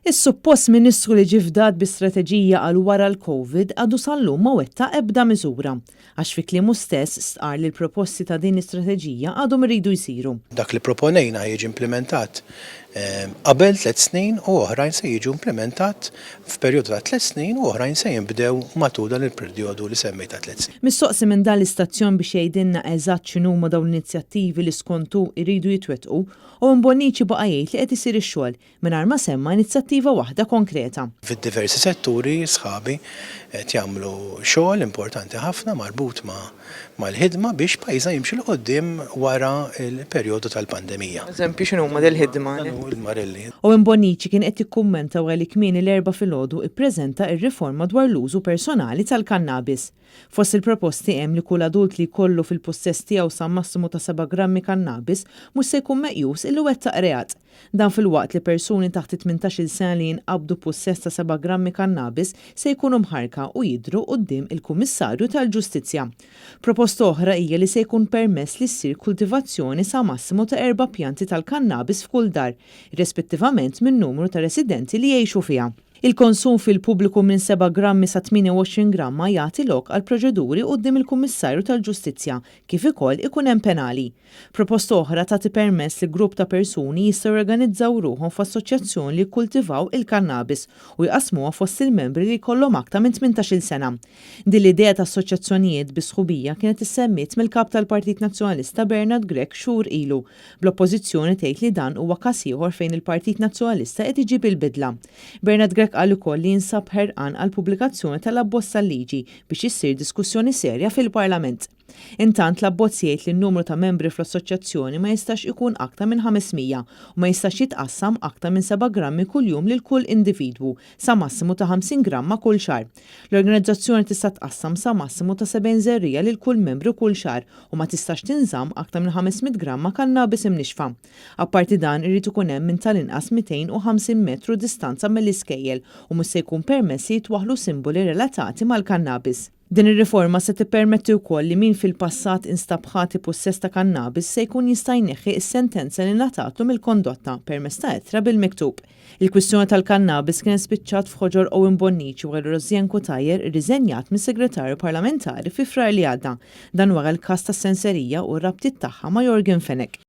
Is-suppost Ministru li ġifdat bi strateġija għal wara l-Covid għadu sal-lum ma wettaq ebda miżura, għax fi kliemu stess stqar li l-proposti ta' din l-istrateġija għadhom iridu jsiru. Dak li proponejna jiġi implementat qabel 3 snin u oħrajn se jiġu implementat f'perjodu ta' 3 snin u oħrajn se jinbdew matul dan il-perjodu li semmejt ta' 3 snin. Mistoqsi minn dan l-istazzjon biex jgħidilna eżatt x'inhuma dawn l-inizjattivi li skontu jridu jitwettqu u Bonnici baqa' jgħid li qed isir ix-xogħol mingħajr ma semma inizjattiva waħda konkreta. Fid-diversi setturi sħabi qed jagħmlu xogħol importanti ħafna marbut mal-ħidma biex pajjiżna jimxi l qudiem wara l-perjodu tal-pandemija. Eżempju x'inhuma del-ħidma? Il-Marelli. Bonnici kien qed jikkummenta wara li kmieni l-erba' filgħodu ippreżenta r-riforma dwar l-użu personali tal-kannabis. Fost il-proposti hemm li kull adult li jkollu fil-possess tiegħu sa massimu ta' 7 grammi kannabis mhux se jkun meqjus illi wettaq reat. Dan fil-waqt li persuni taħt 18-il sena li jinqabdu possess ta' 7 grammi kannabis se jkunu mħarka u jidhru quddiem il-Kummissarju tal-Ġustizzja. Proposta oħra hija li se jkun permess li ssir kultivazzjoni sa massimu ta' 4 pjanti tal-kannabis f'kull dar, rispettivament min numru ta' residenti li jgħixu fiha. Il-konsum fil-pubbliku minn 7 grammi sa 28 gramma jagħti lok għal proċeduri quddiem il-Kummissarju tal-Ġustizzja kif ukoll ikun hemm penali. Proposta oħra tagħti permess li grupp ta' persuni jistgħu jorganizzaw ruħhom f'assoċjazzjoni li jkultivaw il-kannabis u jqasmuha fost il-membri li jkollhom aktar minn 18-il sena. Din l-idea ta' assoċjazzjonijiet bi sħubija kienet issemmit mill-kap tal-Partit Nazzjonalista Bernard Grech xhur ilu. Bl-oppożizzjoni tgħid li dan huwa każ ieħor fejn il-Partit Nazzjonalista qed iġib il-bidla. Bernard Grech qal ukoll li jinsab ħerqan għal pubblikazzjoni tal-abbozz tal-liġi biex issir diskussjoni serja fil-Parlament. Intant l-abbozz jgħid li n-numru ta' membri fl-assoċjazzjoni ma jistax ikun aktar minn 500 u ma jistax jitqassam aktar minn 7 grammi kuljum lil kull individwu sa massimu ta' 50 gramma kull xahar. L-organizzazzjoni tista' tqassam sa massimu ta' 70 żerrija lil kull membru kull xahar u ma tistax tinżamm aktar minn 500 gramma kannabis imnixfa. Apparti dan irid ikun hemm minn tal-inqas 250 metru distanza mill-iskejjel u mhux se jkun permessi jitwaħħlu simboli relatati mal-kannabis. Din ir-riforma se tippermetti wkoll li min fil-passat instab ħati possess ta' kannabis se jkun jista' jneħħi s-sentenza li ngħatatlu mill-kondotta permezz ta' ittra bil-miktub. Il-kwistjoni tal-kannabis kien spiċċat f'ħoġor Bonnici wara Rożjenko Tajjer irriżenjat mis-Segretarju Parlamentari fi frar li għadda, dan wara l-każ tas-senserija u r-rabtiet tagħha ma' Jorgen Fenech.